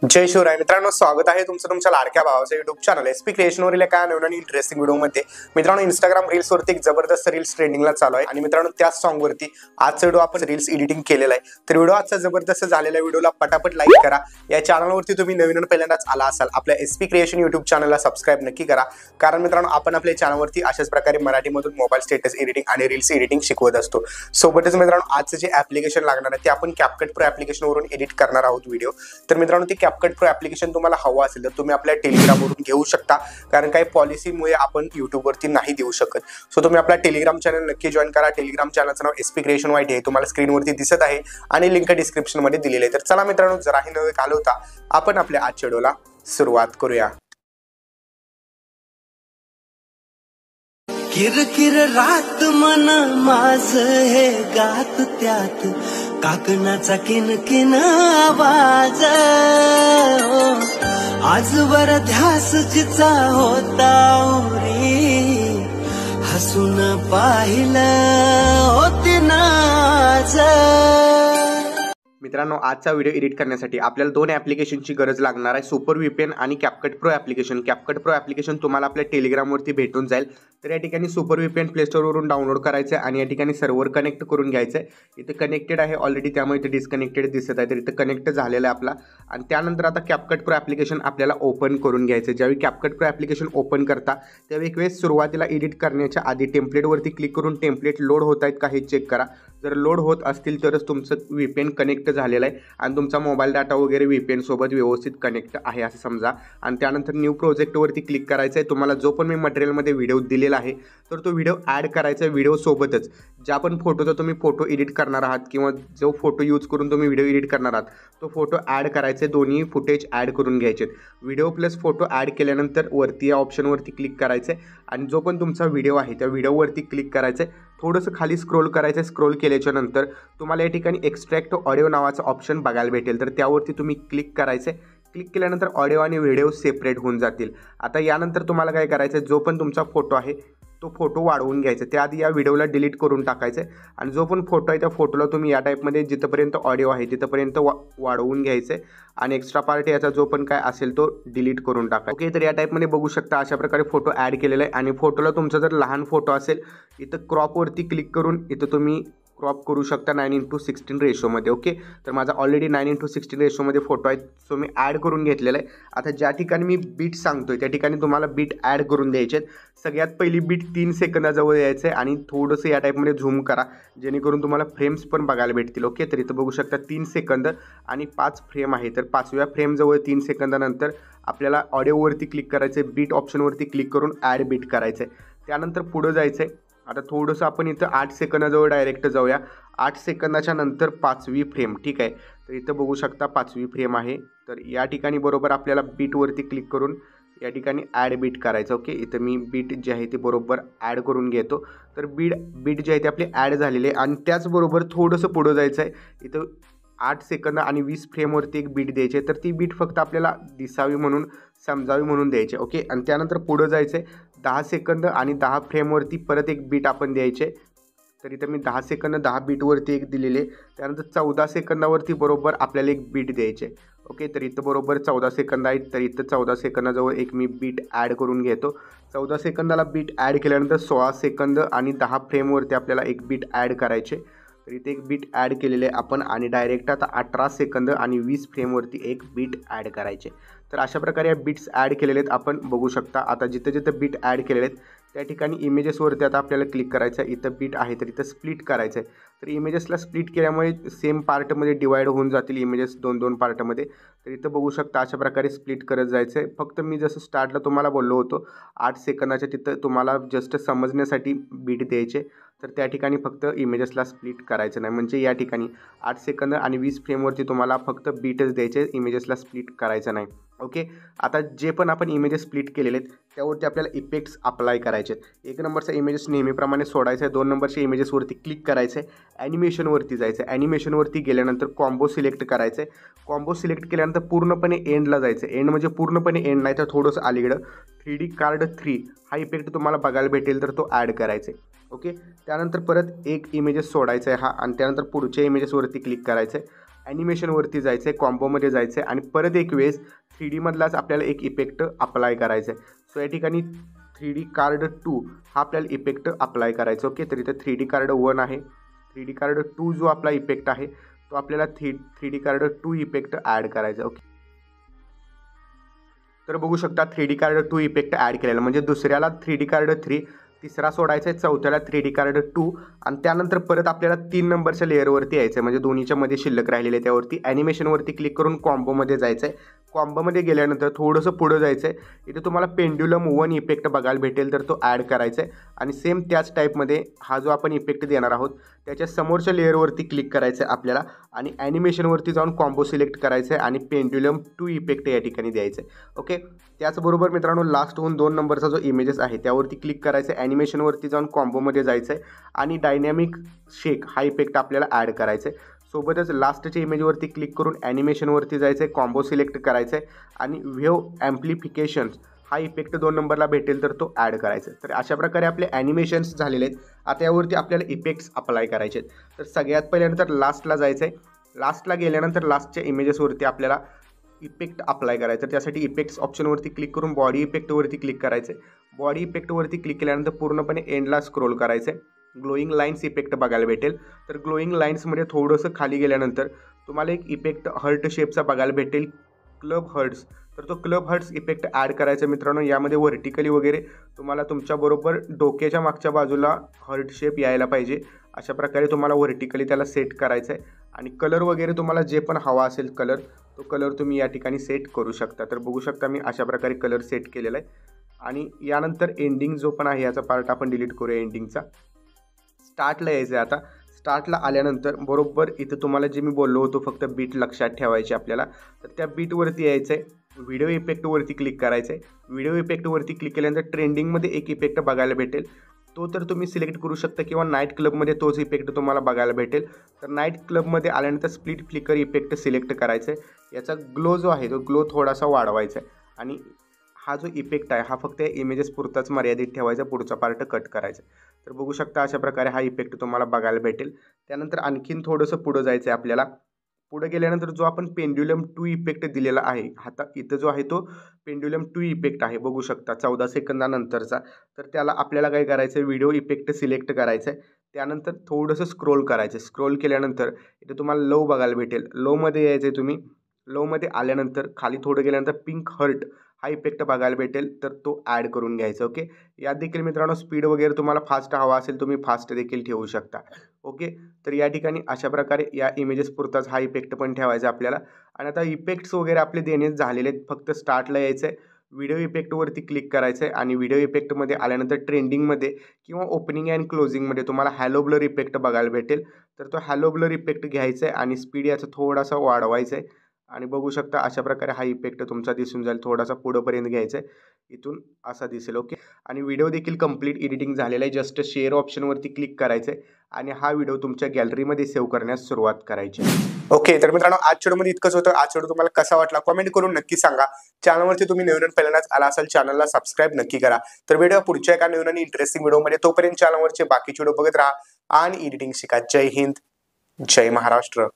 जय शिवराय मित्रांनो, स्वागत आहे तुमचं तुमच्या लाडक्या भावाच्या युट्यूब चॅनल एसपी क्रिएशनवरील एका नवीन आणि इंटरेस्टिंग व्हिडिओमध्ये। मित्रांनो, इंस्टाग्राम रील्स वरती एक जबरदस्त रील्स ट्रेंडिंगला चालू आहे आणि मित्रांनो त्याच सॉन्ग वरती आजचा व्हिडिओ आपण रील्स एडिटिंग केलेला आहे। तर व्हिडिओ आजचा जबरदस्त झालेला व्हिडिओला पटापट लाईक करा। या चॅनलवरती तुम्ही नवीन आणि पहिल्यांदाच आला असाल, आपल्या एसपी क्रिएशन युट्यूब चॅनलला सबस्क्राइब नक्की करा, कारण मित्रांनो आपण आपल्या चॅनलवरती अशाच प्रकारे मराठीमधून मोबाईल स्टेटस एडिटिंग आणि रील्स एडिटिंग शिकवत असतो। सोबतच मित्रांनो आजचे जे ॲप्लिकेशन लागणार आहे ते आपण CapCut Pro ॲप्लिकेशनवरून एडिट करणार आहोत व्हिडिओ। तर मित्रांनो ते CapCut Pro ॲप्लिकेशन तुम्हाला हवं असेल तर तुम्ही आपल्या टेलिग्रामवरून घेऊ शकता, कारण काही पॉलिसीमुळे आपण यूट्यूबवरती नाही देऊ शकत। सो तुम्ही आपला टेलिग्राम चॅनल नक्की जॉइन करा। टेलिग्राम चॅनलचं नाव एसपी क्रिएशन वाईट आहे, तुम्हाला स्क्रीनवरती दिसत आहे आणि लिंक डिस्क्रिप्शन मध्ये दिलेली आहे। तर चला मित्रांनो, जराही न घालवता आपण आपल्या आजच्या व्हिडिओला सुरुवात करूया। किर किर रात मन माझ हे गात त्यात काकणाचा किन किन आवाज आजवर ध्यास जिचा होता उरी हसून पाहिलं होती नाज। मित्रांनो, आजचा व्हिडिओ एडिट करण्यासाठी आपल्याला दोन ॲप्लिकेशनची गरज लागणार आहे, सुपर VPN आणि CapCut Pro application. CapCut Pro application तुम्हाला आपल्या टेलिग्रामवरती भेटून जाईल। तर या ठिकाणी सुपर VPN प्ले स्टोरवरून डाउनलोड करायचं आहे आणि या ठिकाणी सर्व्हर कनेक्ट करून घ्यायचं आहे। इथे कनेक्टेड आहे ऑलरेडी, त्यामुळे इथे डिस्कनेक्टेड दिसत आहे, तर इथे कनेक्ट झालेला आहे आपला। आणि त्यानंतर आता CapCut Pro ॲप्लिकेशन आपल्याला ओपन करून घ्यायचं आहे। ज्यावेळी CapCut Pro ॲप्लिकेशन ओपन करता त्यावेळी एक वेळेस सुरुवातीला एडिट करण्याच्या आधी टेम्पलेटवरती क्लिक करून टेम्पलेट लोड होत आहेत का हे चेक करा। जर लोड होत असतील तरच तुमचं VPN कनेक्ट झालेलं आहे आणि तुमचा मोबाईल डाटा वगैरे VPN सोबत व्यवस्थित कनेक्ट आहे असं समजा। आणि त्यानंतर न्यू प्रोजेक्टवरती क्लिक करायचं आहे। तुम्हाला जो पण मी मटेरियलमध्ये व्हिडिओ दिलेला आहे तर तो व्हिडिओ ॲड करायचा आहे। व्हिडिओ सोबतच ज्या पण फोटोचा तुम्ही फोटो एडिट करणार आहात किंवा जो फोटो यूज करून तुम्ही व्हिडिओ एडिट करणार आहात तो फोटो ॲड करायचे, दोन्ही फुटेज ॲड करून घ्यायचे। व्हिडिओ प्लस फोटो ॲड केल्यानंतर वरती या ऑप्शनवरती क्लिक करायचं आणि जो पण तुमचा व्हिडिओ आहे त्या व्हिडिओवरती क्लिक करायचं, थोडंसं खाली स्क्रोल करायचं। स्क्रोल केल्याच्या नंतर तुम्हाला या ठिकाणी एक्स्ट्रॅक्ट ऑडिओ नावाचा ऑप्शन बघायला भेटेल, तर त्यावरती तुम्ही क्लिक करायचं। क्लिक केल्यानंतर ऑडिओ आणि व्हिडिओ सेपरेट होऊन जातील। आता यानंतर तुम्हाला काय करायचं, जो पण तुमचा फोटो आहे तो फोटो वाढवून घ्यायचा, त्याआधी या व्हिडिओला डिलीट करून टाकायचं आणि जो पण फोटो आहे त्या फोटोला तुम्ही या टाईपमध्ये जिथपर्यंत ऑडिओ आहे तिथपर्यंत वाढवून घ्यायचं आणि एक्स्ट्रा पार्ट याचा जो पण काय असेल तो डिलीट करून टाका। ओके, तर या टाईपमध्ये बघू शकता अशा प्रकारे फोटो ॲड केलेला आहे। आणि फोटोला तुमचा जर लहान फोटो असेल इथं क्रॉपवरती क्लिक करून इथं तुम्ही क्रॉप करू शकता 9:16 रेशोमध्ये। ओके, तर माझा ऑलरेडी 9:16 रेशोमध्ये फोटो आहे, सो मी ॲड करून घेतलेला आहे। आता ज्या ठिकाणी मी बीट सांगतोय त्या ठिकाणी तुम्हाला बीट ॲड करून द्यायचे आहेत। सगळ्यात पहिली बीट 3 सेकंदाजवळ यायचं आहे आणि थोडंसं या टाईपमध्ये झूम करा जेणेकरून तुम्हाला फ्रेम्स पण बघायला भेटतील। ओके, तर इथं बघू शकता 3 सेकंद आणि 5 फ्रेम आहे। तर 5व्या फ्रेमजवळ 3 सेकंदानंतर आपल्याला ऑडिओवरती क्लिक करायचं आहे, बीट ऑप्शनवरती क्लिक करून ॲड बीट करायचं आहे। त्यानंतर पुढं जायचं आहे। आता थोडंसं आपण इथं 8 सेकंदाजवळ डायरेक्ट जाऊया। 8 सेकंदाच्या नंतर 5वी फ्रेम, ठीक आहे, तर इथं बघू शकता 5वी फ्रेम आहे। तर या ठिकाणी बरोबर आपल्याला बीटवरती क्लिक करून या ठिकाणी ॲड बीट करायचं। ओके, इथं मी बीट जे आहे ते बरोबर ॲड करून घेतो। तर बीट जे आहे ते आपली ॲड झालेली आहे आणि त्याचबरोबर थोडंसं पुढं जायचं आहे। इथं 8 सेकंद आणि 20 फ्रेमवरती एक बीट द्यायची आहे, तर ती बीट फक्त आपल्याला दिसावी म्हणून समजावी म्हणून द्यायचे। ओके, आणि त्यानंतर पुढं जायचं आहे 10 सेकंद आणि 10 फ्रेमवरती परत एक बीट आपण द्यायचे। तर इथं मी 10 सेकंद 10 बीटवरती एक दिलेले। त्यानंतर 14 सेकंदावरती बरोबर आपल्याला एक बीट द्यायचे। ओके, तर इथं बरोबर 14 सेकंद आहेत, तर इथं 14 सेकंदाजवळ एक मी बीट ॲड करून घेतो। 14 सेकंदाला बीट ॲड केल्यानंतर 16 सेकंद आणि 10 फ्रेमवरती आपल्याला एक बीट ॲड करायचे। तर इथे एक बीट ॲड केलेले आपण आणि डायरेक्ट आता 18 सेकंद आणि 20 फ्रेमवरती एक बीट ॲड करायचे। तर अशा प्रकारे या बीट्स ॲड केलेले आहेत आपण बघू शकता। आता जिथं जिथं बीट ॲड केलेले आहेत त्या ठिकाणी इमेजेसवरती आता आपल्याला क्लिक करायचं आहे। इथं बीट आहे तर इथं स्प्लिट करायचं आहे। तर इमेजेसला स्प्लिट केल्यामुळे सेम पार्टमध्ये डिवाईड होऊन जातील इमेजेस 2-2 पार्टमध्ये। तर इथं बघू शकता अशा प्रकारे स्प्लिट करत जायचं आहे। फक्त मी जसं स्टार्टला तुम्हाला बोललो होतो 8 सेकंदाच्या तिथं तुम्हाला जस्ट समजण्यासाठी बीट द्यायचे, तर त्या ठिकाणी फक्त इमेजेसला स्प्लिट करायचं नाही। म्हणजे या ठिकाणी 8 सेकंद आणि 20 फ्रेमवरती तुम्हाला फक्त बीटच द्यायचे, इमेजेसला स्प्लिट करायचं नाही। ओके, आता जे पण आपण इमेजेस स्प्लिट केलेले आहेत त्यावरती आपल्याला इफेक्ट्स अप्लाय करायचे आहेत। 1 नंबरचा इमेजेस नेहमीप्रमाणे सोडायचा आहे। 2 नंबरच्या इमेजेसवरती क्लिक करायचं आहे, ॲनिमेशनवरती जायचं आहे। ॲनिमेशनवरती गेल्यानंतर कॉम्बो सिलेक्ट करायचं आहे। कॉम्बो सिलेक्ट केल्यानंतर पूर्णपणे एंडला जायचं। एंड म्हणजे पूर्णपणे एंड नाही तर थोडंसं अलीकडं 3D कार्ड 3 हा इफेक्ट तुम्हाला बघायला भेटेल, तर तो ॲड करायचा आहे। ओके, त्यानंतर परत एक इमेजेस सोडायचा आहे हा आणि त्यानंतर पुढच्या इमेजेसवरती क्लिक करायचं आहे ॲनिमेशनवरती जायचं आहे, कॉम्बोमध्ये जायचं आहे आणि परत एक वेळेस 3D मधलाच आपल्याला एक इफेक्ट अप्लाय करायचा आहे. सो या ठिकाणी 3D कार्ड 2 हा आपल्याला इफेक्ट अप्लाय करायचा. ओके, तर इथं 3D कार्ड 1 आहे. 3D कार्ड 2 जो आपला इफेक्ट आहे तो आपल्याला 3D कार्ड 2 इफेक्ट ॲड करायचा. ओके, तर बघू शकता 3D कार्ड 2 इफेक्ट ॲड केलेला, म्हणजे दुसऱ्याला 3D कार्ड 3, तिसरा सोडायचा आहे, चौथ्याला 3D कार्ड 2 आणि त्यानंतर परत आपल्याला 3 नंबरच्या लेअरवरती यायचं आहे, म्हणजे दोन्हीच्या मध्ये शिल्लक राहिलेले आहे. त्यावरती ॲनिमेशनवरती क्लिक करून कॉम्बोमध्ये जायचं आहे. कॉम्बोमध्ये गेल्यानंतर थोडंसं पुढं जायचं आहे. इथे तुम्हाला पेंड्युलम 1 इफेक्ट बघायला भेटेल, तर तो ॲड करायचा आहे आणि सेम त्याच टाईपमध्ये हा जो आपण इफेक्ट देणार आहोत त्याच्या समोरच्या लेअरवरती क्लिक करायचं आहे आपल्याला आणि ॲनिमेशनवरती जाऊन कॉम्बो सिलेक्ट करायचं आहे आणि पेंड्युलम 2 इफेक्ट या ठिकाणी द्यायचं आहे. ओके, त्याचबरोबर मित्रांनो लास्ट होऊन 2 नंबरचा जो इमेजेस आहे त्यावरती क्लिक करायचं आहे, ॲनिमेशनवरती जाऊन कॉम्बोमध्ये जायचं आहे आणि डायनॅमिक शेक हा इफेक्ट आपल्याला ॲड करायचा आहे. सोबतच लास्टच्या इमेजवरती क्लिक करून ॲनिमेशनवरती जायचं आहे, कॉम्बो सिलेक्ट करायचं आहे आणि व्हेव ॲम्प्लिफिकेशन्स हा इफेक्ट 2 नंबरला भेटेल तर तो ॲड करायचा आहे. तर अशा प्रकारे आपले ॲनिमेशन्स झालेले आहेत. आता यावरती आपल्याला इफेक्ट्स अप्लाय करायचे आहेत. तर सगळ्यात पहिल्यानंतर लास्टला जायचं आहे. लास्टला गेल्यानंतर लास्टच्या इमेजेसवरती आपल्याला इफेक्ट अप्लाय करायचं. त्यासाठी इफेक्ट्स ऑप्शनवरती क्लिक करून बॉडी इफेक्टवरती क्लिक करायचं आहे. बॉडी इफेक्टवरती क्लिक केल्यानंतर पूर्णपणे एंडला स्क्रोल करायचं आहे. ग्लोईंग लाईन्स इफेक्ट बघायला भेटेल. तर ग्लोईंग लाईन्समध्ये थोडंसं खाली गेल्यानंतर तुम्हाला एक इफेक्ट हर्ट शेपचा बघायला भेटेल, क्लब हर्ट्स. तर तो क्लब हर्ट्स इफेक्ट ॲड करायचा मित्रांनो. यामध्ये व्हर्टिकली वगैरे तुम्हाला तुमच्याबरोबर डोक्याच्या मागच्या बाजूला हर्ट शेप यायला पाहिजे. अशा प्रकारे तुम्हाला व्हर्टिकली त्याला सेट करायचं आहे आणि कलर वगैरे तुम्हाला जे पण हवा असेल कलर, तो कलर तुम्ही या ठिकाणी सेट करू शकता. तर बघू शकता मी अशा प्रकारे कलर सेट केलेला आहे आणि यानंतर एंडिंग जो पण आहे याचा पार्ट आपण डिलीट करूया एंडिंगचा. स्टार्टला यायचं आहे. आता स्टार्टला आल्यानंतर बरोबर इथं तुम्हाला जे मी बोललो होतो फक्त बीट लक्षात ठेवायची आपल्याला, तर त्या बीटवरती यायचं आहे. व्हिडिओ इफेक्टवरती क्लिक करायचं आहे. व्हिडिओ इफेक्टवरती क्लिक केल्यानंतर ट्रेंडिंगमध्ये एक इफेक्ट बघायला भेटेल, तो तर तुम्ही सिलेक्ट करू शकता किंवा नाईट क्लबमध्ये तोच इफेक्ट तुम्हाला बघायला भेटेल. तर नाईट क्लबमध्ये आल्यानंतर स्प्लिट फ्लिकर इफेक्ट सिलेक्ट करायचं आहे. याचा ग्लो जो आहे तो ग्लो थोडासा वाढवायचा आहे आणि हा जो इफेक्ट आहे हा फक्त इमेजेस पुरताच मर्यादित ठेवायचा, पुढचा पार्ट कट करायचा. तर बघू शकता अशा प्रकारे हा इफेक्ट तुम्हाला बघायला भेटेल. त्यानंतर आणखीन थोडंसं पुढं जायचं आहे आपल्याला. पुढे गेल्यानंतर जो आपण पेंड्युलम 2 इफेक्ट दिलेला आहे, आता इथं जो आहे तो पेंड्युलम 2 इफेक्ट आहे बघू शकता 14 सेकंदानंतरचा. तर त्याला आपल्याला काय करायचं आहे, व्हिडिओ इफेक्ट सिलेक्ट करायचं आहे. त्यानंतर थोडंसं स्क्रोल करायचं आहे. स्क्रोल केल्यानंतर इथे तुम्हाला लो बघायला भेटेल. लोमध्ये यायचं आहे तुम्ही. लोमध्ये आल्यानंतर खाली थोडं गेल्यानंतर पिंक हर्ट हा इफेक्ट बघायला भेटेल, तर तो ॲड करून घ्यायचा. ओके, यात देखील मित्रांनो स्पीड वगैरे तुम्हाला फास्ट हवा असेल तुम्ही फास्ट देखील ठेवू शकता. ओके, तर या ठिकाणी अशा प्रकारे या इमेजेस पुरताच हा इफेक्ट पण ठेवायचा आपल्याला. आणि आता इफेक्ट्स वगैरे आपले देणे झालेले आहेत. फक्त स्टार्टला यायचं आहे, व्हिडिओ इफेक्टवरती क्लिक करायचं आहे आणि व्हिडिओ इफेक्टमध्ये आल्यानंतर ट्रेंडिंगमध्ये किंवा ओपनिंग अँड क्लोजिंगमध्ये तुम्हाला हॅलो ब्लर इफेक्ट बघायला भेटेल. तर तो हॅलो ब्लर इफेक्ट घ्यायचा आहे आणि स्पीड याचा थोडासा वाढवायचा आहे आणि बघू शकता अशा प्रकारे हा इफेक्ट तुमचा दिसून जाईल. थोडासा पुढंपर्यंत घ्यायचा आहे, इथून असा दिसेल. ओके, आणि व्हिडिओ देखील कंप्लीट एडिटिंग झालेला आहे. जस्ट शेअर ऑप्शनवरती क्लिक करायचं आहे आणि हा व्हिडिओ तुमच्या गॅलरीमध्ये सेव्ह करण्यास सुरुवात करायची. ओके, तर मित्रांनो आजच्या व्हिडिओमध्ये इतकंच होतं. आजचा व्हिडिओ तुम्हाला कसा वाटला कमेंट करून नक्की सांगा. चॅनलवरती तुम्ही नवीन पहिल्यांदाच आला असाल चॅनलला सबस्क्राईब नक्की करा. तर व्हिडिओ पुढच्या एका नवीन आणि इंटरेस्टिंग व्हिडिओमध्ये, तोपर्यंत चॅनलवरचे बाकीचे व्हिडिओ बघत राहा आणि एडिटिंग शिका. जय हिंद, जय महाराष्ट्र.